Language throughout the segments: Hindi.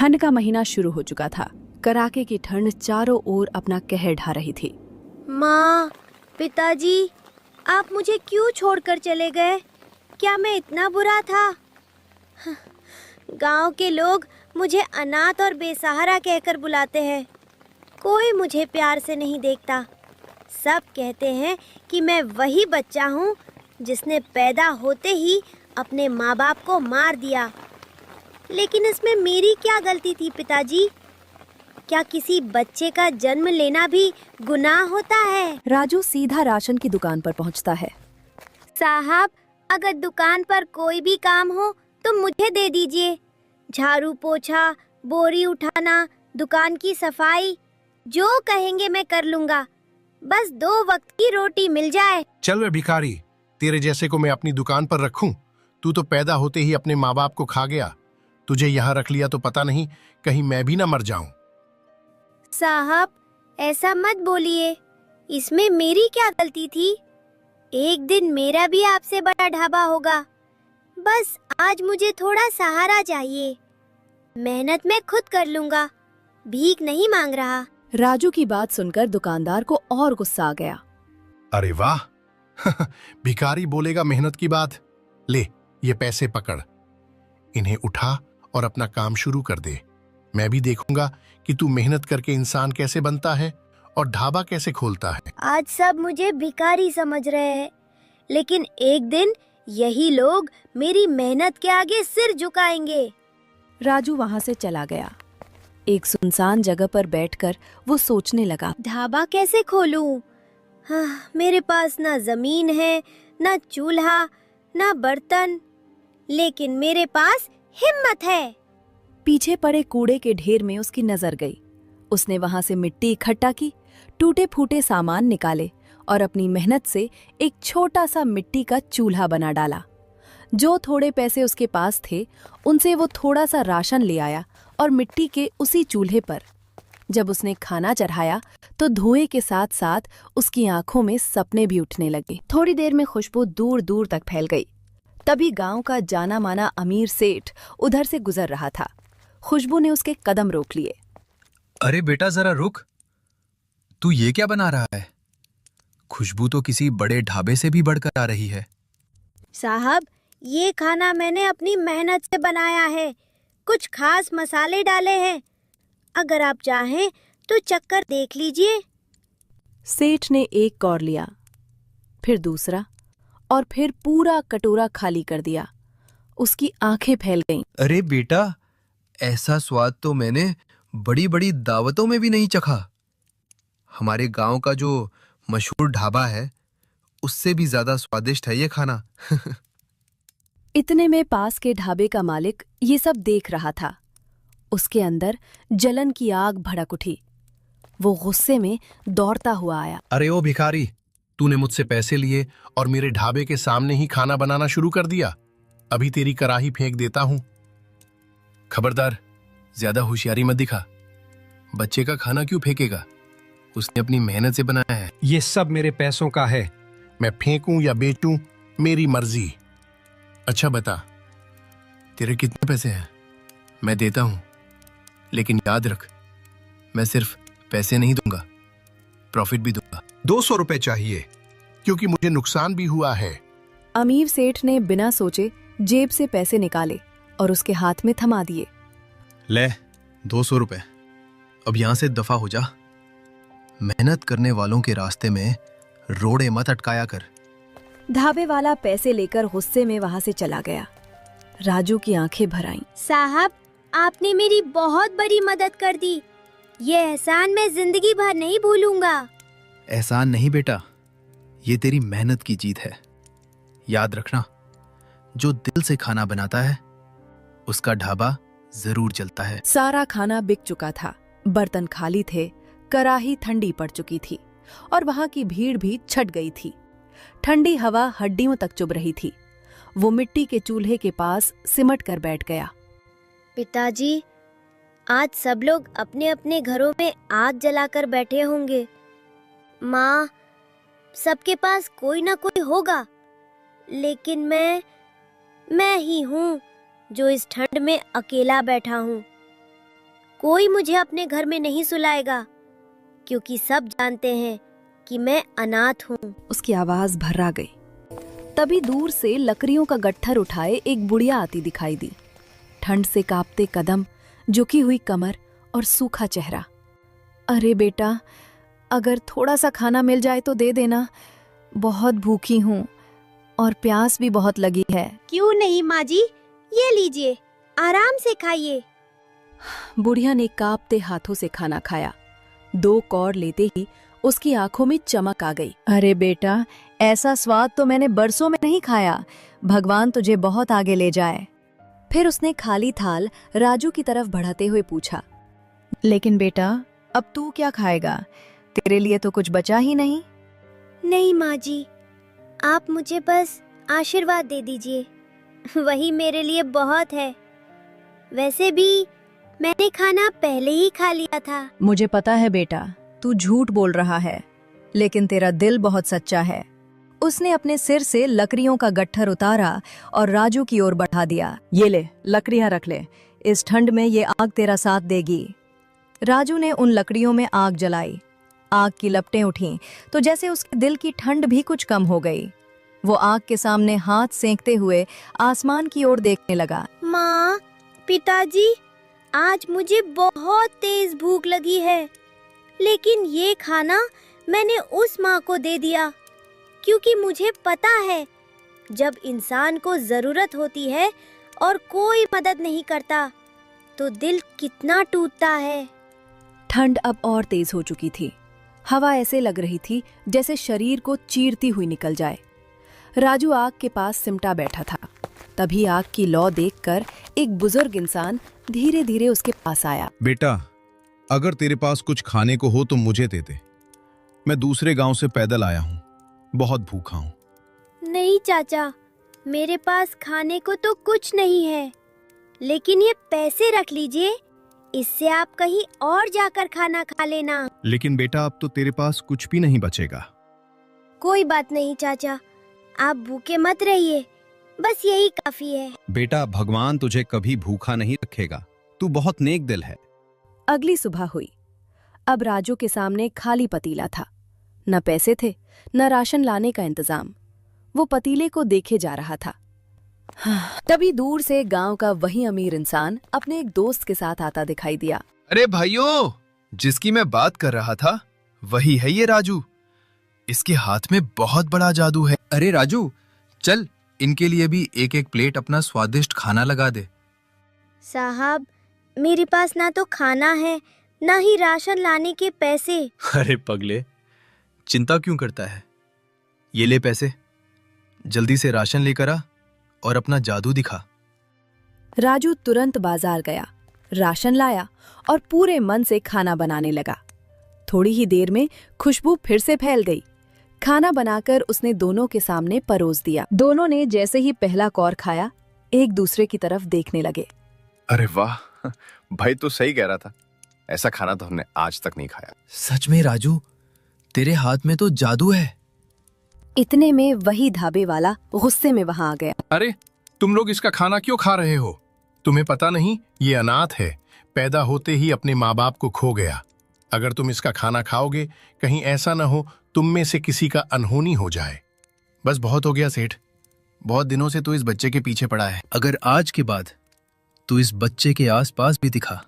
ठंड का महीना शुरू हो चुका था। कड़ाके की ठंड चारों ओर अपना कहर ढा रही थी। माँ, पिताजी, आप मुझे क्यों छोड़कर चले गए? क्या मैं इतना बुरा था? गांव के लोग मुझे अनाथ और बेसहारा कहकर बुलाते हैं। कोई मुझे प्यार से नहीं देखता। सब कहते हैं कि मैं वही बच्चा हूँ जिसने पैदा होते ही अपने माँ बाप को मार दिया। लेकिन इसमें मेरी क्या गलती थी पिताजी? क्या किसी बच्चे का जन्म लेना भी गुनाह होता है? राजू सीधा राशन की दुकान पर पहुंचता है। साहब, अगर दुकान पर कोई भी काम हो तो मुझे दे दीजिए। झाड़ू पोछा, बोरी उठाना, दुकान की सफाई, जो कहेंगे मैं कर लूंगा। बस 2 वक्त की रोटी मिल जाए। चल वे भिखारी, तेरे जैसे को मैं अपनी दुकान पर रखूं? तू तो पैदा होते ही अपने माँ बाप को खा गया। तुझे यहाँ रख लिया तो पता नहीं कहीं मैं भी ना मर जाऊं। साहब, ऐसा मत बोलिए। इसमें मेरी क्या गलती थी? एक दिन मेरा भी आपसे बड़ा ढाबा होगा। बस आज मुझे थोड़ा सहारा चाहिए। मेहनत मैं खुद कर लूंगा, भीख नहीं मांग रहा। राजू की बात सुनकर दुकानदार को और गुस्सा आ गया। अरे वाह, भिखारी बोलेगा मेहनत की बात। ले, ये पैसे पकड़, इन्हें उठा और अपना काम शुरू कर दे। मैं भी देखूंगा कि तू मेहनत करके इंसान कैसे बनता है और ढाबा कैसे खोलता है। आज सब मुझे भिखारी समझ रहे हैं, लेकिन एक दिन यही लोग मेरी मेहनत के आगे सिर झुकाएंगे। राजू वहां से चला गया। एक सुनसान जगह पर बैठकर वो सोचने लगा, ढाबा कैसे खोलूं? हाँ, मेरे पास ना जमीन है, ना चूल्हा, ना बर्तन, लेकिन मेरे पास हिम्मत है। पीछे पड़े कूड़े के ढेर में उसकी नजर गई। उसने वहां से मिट्टी इकट्ठा की, टूटे फूटे सामान निकाले और अपनी मेहनत से एक छोटा सा मिट्टी का चूल्हा बना डाला। जो थोड़े पैसे उसके पास थे उनसे वो थोड़ा सा राशन ले आया और मिट्टी के उसी चूल्हे पर जब उसने खाना चढ़ाया तो धुएं के साथ साथ उसकी आंखों में सपने भी उठने लगे। थोड़ी देर में खुशबू दूर दूर तक फैल गई। तभी गांव का जाना माना अमीर सेठ उधर से गुजर रहा था। खुशबू ने उसके कदम रोक लिए। अरे बेटा, जरा रुक। तू ये क्या बना रहा है? खुशबू तो किसी बड़े ढाबे से भी बढ़कर आ रही है। साहब, ये खाना मैंने अपनी मेहनत से बनाया है। कुछ खास मसाले डाले हैं। अगर आप चाहें तो चक्कर देख लीजिए। सेठ ने एक कौर लिया, फिर दूसरा और फिर पूरा कटोरा खाली कर दिया। उसकी आंखें फैल गईं। अरे बेटा, ऐसा स्वाद तो मैंने बड़ी बड़ी दावतों में भी नहीं चखा। हमारे गांव का जो मशहूर ढाबा है उससे भी ज्यादा स्वादिष्ट है ये खाना। इतने में पास के ढाबे का मालिक ये सब देख रहा था। उसके अंदर जलन की आग भड़क उठी। वो गुस्से में दौड़ता हुआ आया। अरे ओ भिखारी, तूने मुझसे पैसे लिए और मेरे ढाबे के सामने ही खाना बनाना शुरू कर दिया। अभी तेरी कराही फेंक देता हूं। खबरदार, ज्यादा होशियारी मत दिखा। बच्चे का खाना क्यों फेंकेगा? उसने अपनी मेहनत से बनाया है। ये सब मेरे पैसों का है। मैं फेंकूं या बेचूं, मेरी मर्जी। अच्छा बता, तेरे कितने पैसे हैं? मैं देता हूं, लेकिन याद रख, मैं सिर्फ पैसे नहीं दूंगा, प्रॉफिट भी दूंगा। 200 रुपए चाहिए। क्योंकि मुझे नुकसान भी हुआ है। अमीर सेठ ने बिना सोचे जेब से पैसे निकाले और उसके हाथ में थमा दिए। ले, 200 रुपए। अब यहां से दफा हो जा। मेहनत करने वालों के रास्ते में रोड़े मत अटकाया कर। ढाबे वाला पैसे लेकर गुस्से में वहां से चला गया। राजू की आंखें भर आईं। साहब, आपने मेरी बहुत बड़ी मदद कर दी। ये एहसान मैं जिंदगी भर नहीं भूलूंगा। एहसान नहीं बेटा, ये तेरी मेहनत की जीत है। याद रखना, जो दिल से खाना बनाता है उसका ढाबा जरूर चलता है। सारा खाना बिक चुका था। बर्तन खाली थे, कराही ठंडी पड़ चुकी थी और वहां की भीड़ भी छट गई थी। ठंडी हवा हड्डियों तक चुभ रही थी। वो मिट्टी के चूल्हे के पास सिमट कर बैठ गया। पिताजी, आज सब लोग अपने अपने घरों में आग जलाकर बैठे होंगे। माँ, सबके पास कोई ना कोई होगा, लेकिन मैं ही हूँ जो इस ठंड में अकेला बैठा हूँ। कोई मुझे अपने घर में नहीं सुलाएगा, क्योंकि सब जानते हैं कि मैं अनाथ हूँ। उसकी आवाज भर्रा गई। तभी दूर से लकड़ियों का गट्ठर उठाए एक बुढ़िया आती दिखाई दी। ठंड से कांपते कदम, झुकी हुई कमर और सूखा चेहरा। अरे बेटा, अगर थोड़ा सा खाना मिल जाए तो दे देना, बहुत भूखी हूँ और प्यास भी बहुत लगी है। क्यों नहीं माँ जी, ये लीजिए, आराम से खाइए। बुढ़िया ने कांपते हाथों से खाना खाया। 2 कौर लेते ही उसकी आंखों में चमक आ गई। अरे बेटा, ऐसा स्वाद तो मैंने बरसों में नहीं खाया। भगवान तुझे बहुत आगे ले जाए। फिर उसने खाली थाल राजू की तरफ बढ़ाते हुए पूछा, लेकिन बेटा, अब तू क्या खाएगा? तेरे लिए तो कुछ बचा ही नहीं। नहीं माँ जी, आप मुझे बस आशीर्वाद दे दीजिए, वही मेरे लिए बहुत है। वैसे भी मैंने खाना पहले ही खा लिया था। मुझे पता है बेटा, तू झूठ बोल रहा है, लेकिन तेरा दिल बहुत सच्चा है। उसने अपने सिर से लकड़ियों का गट्ठर उतारा और राजू की ओर बढ़ा दिया। ये ले, लकड़ियां रख ले, इस ठंड में ये आग तेरा साथ देगी। राजू ने उन लकड़ियों में आग जलाई। आग की लपटें उठीं तो जैसे उसके दिल की ठंड भी कुछ कम हो गई। वो आग के सामने हाथ सेंकते हुए आसमान की ओर देखने लगा। माँ, पिताजी, आज मुझे बहुत तेज भूख लगी है, लेकिन ये खाना मैंने उस माँ को दे दिया, क्योंकि मुझे पता है जब इंसान को जरूरत होती है और कोई मदद नहीं करता तो दिल कितना टूटता है। ठंड अब और तेज हो चुकी थी। हवा ऐसे लग रही थी जैसे शरीर को चीरती हुई निकल जाए। राजू आग के पास सिमटा बैठा था। तभी आग की लौ देखकर एक बुजुर्ग इंसान धीरे धीरे उसके पास आया। बेटा, अगर तेरे पास कुछ खाने को हो तो मुझे दे दे। मैं दूसरे गांव से पैदल आया हूँ, बहुत भूखा हूँ। नहीं चाचा, मेरे पास खाने को तो कुछ नहीं है, लेकिन ये पैसे रख लीजिए, इससे आप कहीं और जाकर खाना खा लेना। लेकिन बेटा, अब तो तेरे पास कुछ भी नहीं बचेगा। कोई बात नहीं चाचा, आप भूखे मत रहिए, बस यही काफी है। बेटा, भगवान तुझे कभी भूखा नहीं रखेगा, तू बहुत नेक दिल है। अगली सुबह हुई। अब राजू के सामने खाली पतीला था। न पैसे थे, न राशन लाने का इंतजाम। वो पतीले को देखे जा रहा था। तभी दूर से गांव का वही अमीर इंसान अपने एक दोस्त के साथ आता दिखाई दिया। अरे भाइयों, जिसकी मैं बात कर रहा था वही है ये राजू। इसके हाथ में बहुत बड़ा जादू है। अरे राजू, चल इनके लिए भी एक एक प्लेट अपना स्वादिष्ट खाना लगा दे। साहब, मेरे पास ना तो खाना है, ना ही राशन लाने के पैसे। अरे पगले, चिंता क्यों करता है? ये ले पैसे, जल्दी से राशन लेकर आ और अपना जादू दिखा। राजू तुरंत बाजार गया, राशन लाया और पूरे मन से खाना बनाने लगा। थोड़ी ही देर में खुशबू फिर से फैल गई। खाना बनाकर उसने दोनों के सामने परोस दिया। दोनों ने जैसे ही पहला कौर खाया, एक दूसरे की तरफ देखने लगे। अरे वाह, भाई तो सही कह रहा था, ऐसा खाना तो हमने आज तक नहीं खाया। सच में राजू, तेरे हाथ में तो जादू है। इतने में वही ढाबे वाला गुस्से में वहां आ गया। अरे, तुम लोग इसका खाना क्यों खा रहे हो? तुम्हें पता नहीं ये अनाथ है, पैदा होते ही अपने माँ बाप को खो गया। अगर तुम इसका खाना खाओगे, कहीं ऐसा न हो तुम में से किसी का अनहोनी हो जाए। बस बहुत हो गया सेठ, बहुत दिनों से तू इस बच्चे के पीछे पड़ा है। अगर आज के बाद तू इस बच्चे के आसपास भी दिखा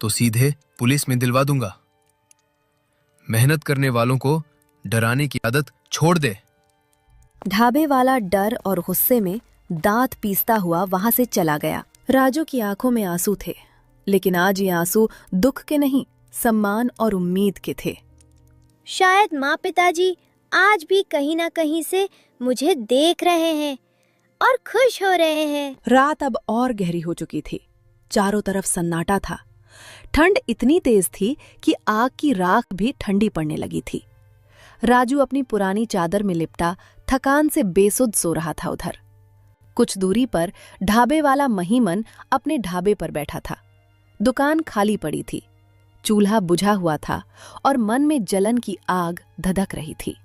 तो सीधे पुलिस में दिलवा दूंगा। मेहनत करने वालों को डराने की आदत छोड़ दे। ढाबे वाला डर और गुस्से में दांत पीसता हुआ वहां से चला गया। राजू की आंखों में आंसू थे, लेकिन आज ये आंसू दुख के नहीं, सम्मान और उम्मीद के थे। शायद माँ पिताजी आज भी कहीं ना कहीं से मुझे देख रहे हैं और खुश हो रहे हैं। रात अब और गहरी हो चुकी थी। चारों तरफ सन्नाटा था। ठंड इतनी तेज थी कि आग की राख भी ठंडी पड़ने लगी थी। राजू अपनी पुरानी चादर में लिपटा थकान से बेसुध सो रहा था। उधर कुछ दूरी पर ढाबे वाला महीमन अपने ढाबे पर बैठा था। दुकान खाली पड़ी थी, चूल्हा बुझा हुआ था और मन में जलन की आग धधक रही थी।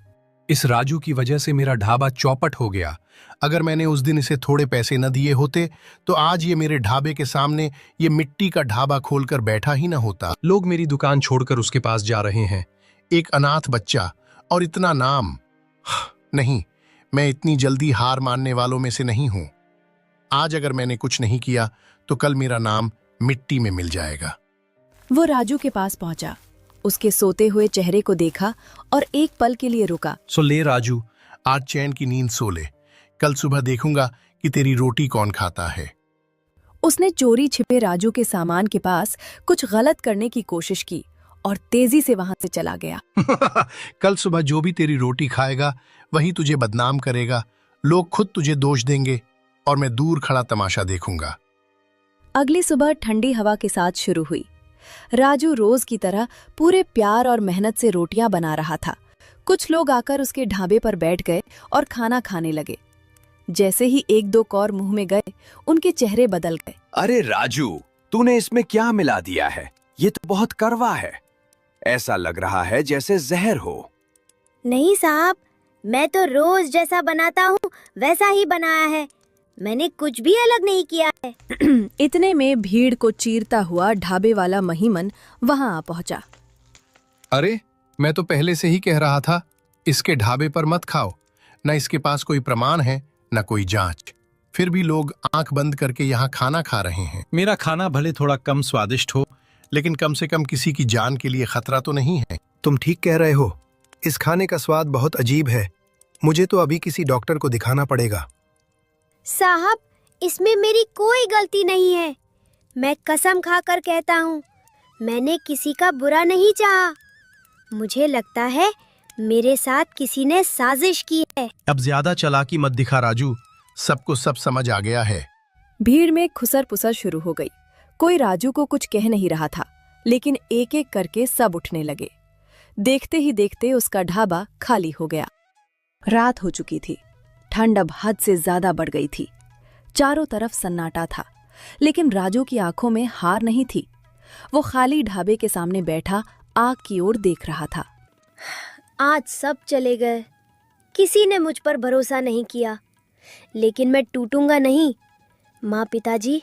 इस राजू की वजह से मेरा ढाबा चौपट हो गया। अगर मैंने उस दिन इसे थोड़े पैसे न दिए होते तो आज ये मेरे ढाबे के सामने ये मिट्टी का ढाबा खोलकर बैठा ही न होता। लोग मेरी दुकान छोड़कर उसके पास जा रहे हैं। एक अनाथ बच्चा और इतना नाम। नहीं, मैं इतनी जल्दी हार मानने वालों में से नहीं हूं। आज अगर मैंने कुछ नहीं किया तो कल मेरा नाम मिट्टी में मिल जाएगा। वो राजू के पास पहुंचा, उसके सोते हुए चेहरे को देखा और एक पल के लिए रुका। सो ले राजू, आज चैन की नींद सो ले। कल सुबह देखूंगा कि तेरी रोटी कौन खाता है। उसने चोरी छिपे राजू के सामान के पास कुछ गलत करने की कोशिश की और तेजी से वहां से चला गया। कल सुबह जो भी तेरी रोटी खाएगा वही तुझे बदनाम करेगा। लोग खुद तुझे दोष देंगे और मैं दूर खड़ा तमाशा देखूंगा। अगली सुबह ठंडी हवा के साथ शुरू हुई। राजू रोज की तरह पूरे प्यार और मेहनत से रोटियां बना रहा था। कुछ लोग आकर उसके ढाबे पर बैठ गए और खाना खाने लगे। जैसे ही एक दो कौर मुंह में गए, उनके चेहरे बदल गए। अरे राजू, तूने इसमें क्या मिला दिया है? ये तो बहुत कड़वा है। ऐसा लग रहा है जैसे जहर हो। नहीं साहब, मैं तो रोज जैसा बनाता हूँ वैसा ही बनाया है। मैंने कुछ भी अलग नहीं किया है। इतने में भीड़ को चीरता हुआ ढाबे वाला महिमन वहां आ पहुंचा। अरे, मैं तो पहले से ही कह रहा था इसके ढाबे पर मत खाओ। न इसके पास कोई प्रमाण है न कोई जांच, फिर भी लोग आंख बंद करके यहाँ खाना खा रहे हैं। मेरा खाना भले थोड़ा कम स्वादिष्ट हो, लेकिन कम से कम किसी की जान के लिए खतरा तो नहीं है। तुम ठीक कह रहे हो। इस खाने का स्वाद बहुत अजीब है। मुझे तो अभी किसी डॉक्टर को दिखाना पड़ेगा। साहब, इसमें मेरी कोई गलती नहीं है। मैं कसम खाकर कहता हूँ, मैंने किसी का बुरा नहीं चाहा। मुझे लगता है मेरे साथ किसी ने साजिश की है। अब ज्यादा चालाकी मत दिखा राजू, सबको सब समझ आ गया है। भीड़ में खुसर पुसर शुरू हो गई। कोई राजू को कुछ कह नहीं रहा था, लेकिन एक एक करके सब उठने लगे। देखते ही देखते उसका ढाबा खाली हो गया। रात हो चुकी थी। ठंड अब हद से ज्यादा बढ़ गई थी। चारों तरफ सन्नाटा था, लेकिन राजू की आंखों में हार नहीं थी। वो खाली ढाबे के सामने बैठा आग की ओर देख रहा था। आज सब चले गए। किसी ने मुझ पर भरोसा नहीं किया, लेकिन मैं टूटूंगा नहीं। माँ, पिताजी,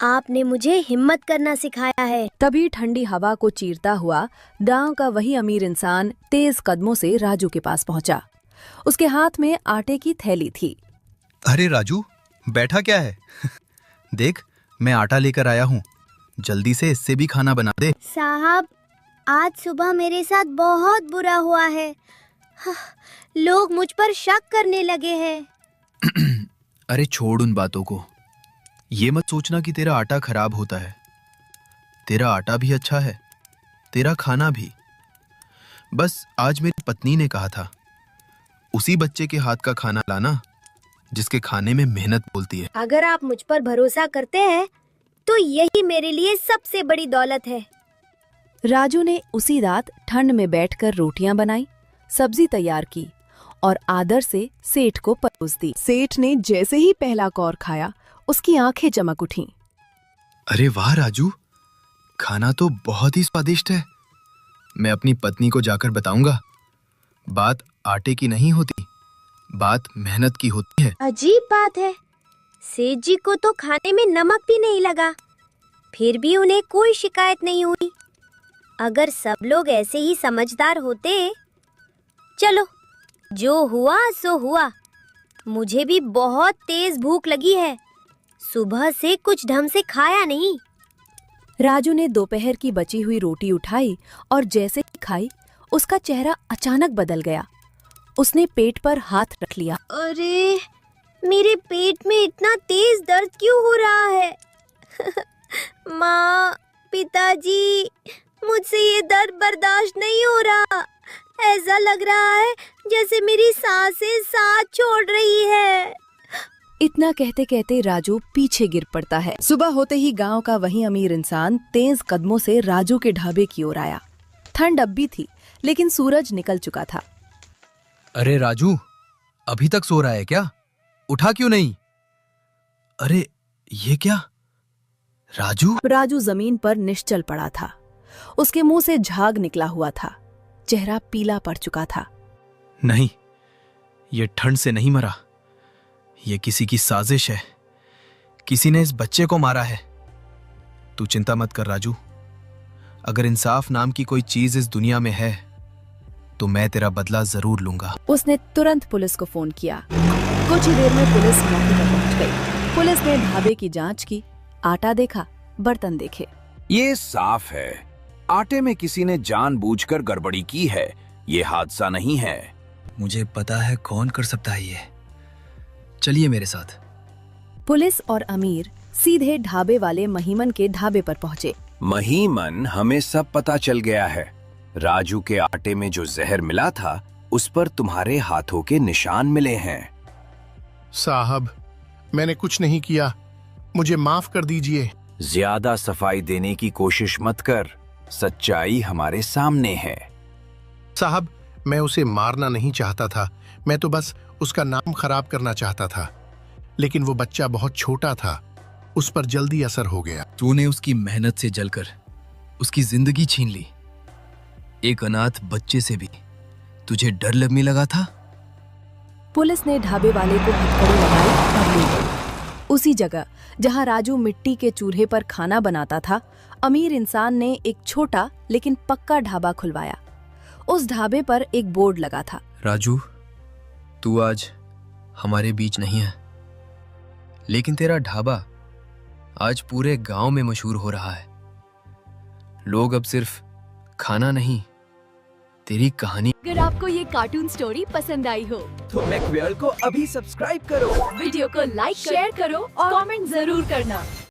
आपने मुझे हिम्मत करना सिखाया है। तभी ठंडी हवा को चीरता हुआ गांव का वही अमीर इंसान तेज कदमों से राजू के पास पहुंचा। उसके हाथ में आटे की थैली थी। अरे राजू, बैठा क्या है? देख, मैं आटा लेकर आया हूँ। जल्दी से इससे भी खाना बना दे। साहब, आज सुबह मेरे साथ बहुत बुरा हुआ है। लोग मुझ पर शक करने लगे हैं। अरे छोड़ उन बातों को। ये मत सोचना कि तेरा आटा खराब होता है। तेरा आटा भी अच्छा है, तेरा खाना भी। बस आज मेरी पत्नी ने कहा था उसी बच्चे के हाथ का खाना लाना जिसके खाने में मेहनत बोलती है। अगर आप मुझ पर भरोसा करते हैं तो यही मेरे लिए सबसे बड़ी दौलत है। राजू ने उसी रात ठंड में बैठकर रोटियां बनाई, सब्जी तैयार की और आदर से सेठ को परोस दी। सेठ ने जैसे ही पहला कौर खाया, उसकी आंखें चमक उठीं। अरे वाह राजू, खाना तो बहुत ही स्वादिष्ट है। मैं अपनी पत्नी को जाकर बताऊंगा। बात आटे की नहीं होती, बात मेहनत की होती है। अजीब बात है, सेठ जी को तो खाने में नमक भी नहीं लगा, फिर भी उन्हें कोई शिकायत नहीं हुई। अगर सब लोग ऐसे ही समझदार होते। चलो, जो हुआ सो हुआ। मुझे भी बहुत तेज भूख लगी है। सुबह से कुछ ढंग से खाया नहीं। राजू ने दोपहर की बची हुई रोटी उठाई और जैसे ही खाई, उसका चेहरा अचानक बदल गया। उसने पेट पर हाथ रख लिया। अरे, मेरे पेट में इतना तेज दर्द क्यों हो रहा है? माँ, पिताजी, मुझसे ये दर्द बर्दाश्त नहीं हो रहा। ऐसा लग रहा है जैसे मेरी सांसें साथ छोड़ रही है। इतना कहते कहते राजू पीछे गिर पड़ता है। सुबह होते ही गांव का वही अमीर इंसान तेज कदमों से राजू के ढाबे की ओर आया। ठंड अब भी थी, लेकिन सूरज निकल चुका था। अरे राजू, अभी तक सो रहा है क्या? उठा क्यों नहीं? अरे ये क्या? राजू जमीन पर निश्चल पड़ा था। उसके मुंह से झाग निकला हुआ था। चेहरा पीला पड़ चुका था। नहीं, ये ठंड से नहीं मरा, ये किसी की साजिश है। किसी ने इस बच्चे को मारा है। तू चिंता मत कर राजू, अगर इंसाफ नाम की कोई चीज इस दुनिया में है तो मैं तेरा बदला जरूर लूंगा। उसने तुरंत पुलिस को फोन किया। कुछ ही देर में पुलिस मौके पर पहुंच गई। पुलिस ने ढाबे की जांच की, आटा देखा, बर्तन देखे। ये साफ है, आटे में किसी ने जानबूझकर गड़बड़ी की है, ये हादसा नहीं है। मुझे पता है कौन कर सकता है ये। चलिए मेरे साथ। पुलिस और अमीर सीधे ढाबे वाले महीमन के ढाबे पर पहुंचे। महीमन, हमें सब पता चल गया है। राजू के आटे में जो जहर मिला था उस पर तुम्हारे हाथों के निशान मिले हैं। साहब, मैंने कुछ नहीं किया, मुझे माफ कर दीजिए। ज्यादा सफाई देने की कोशिश मत कर, सच्चाई हमारे सामने है। साहब, मैं उसे मारना नहीं चाहता था, मैं तो बस उसका नाम खराब करना चाहता था। लेकिन वो बच्चा बहुत छोटा था, उस पर जल्दी असर हो गया। तूने उसकी मेहनत से जलकर उसकी जिंदगी छीन ली। एक अनाथ बच्चे से भी तुझे डर लगने लगा था। पुलिस ने ढाबे वाले को हथकड़ी लगाई और ले गई। उसी जगह जहां राजू मिट्टी के चूल्हे पर खाना बनाता था, अमीर इंसान ने एक छोटा लेकिन पक्का ढाबा खुलवाया। उस ढाबे पर एक बोर्ड लगा था। राजू, तू आज हमारे बीच नहीं है, लेकिन तेरा ढाबा आज पूरे गांव में मशहूर हो रहा है। लोग अब सिर्फ खाना नहीं, तेरी कहानी। अगर आपको ये कार्टून स्टोरी पसंद आई हो तो मैकवर्ल्ड को अभी सब्सक्राइब करो, वीडियो को लाइक शेयर करो और कमेंट जरूर करना।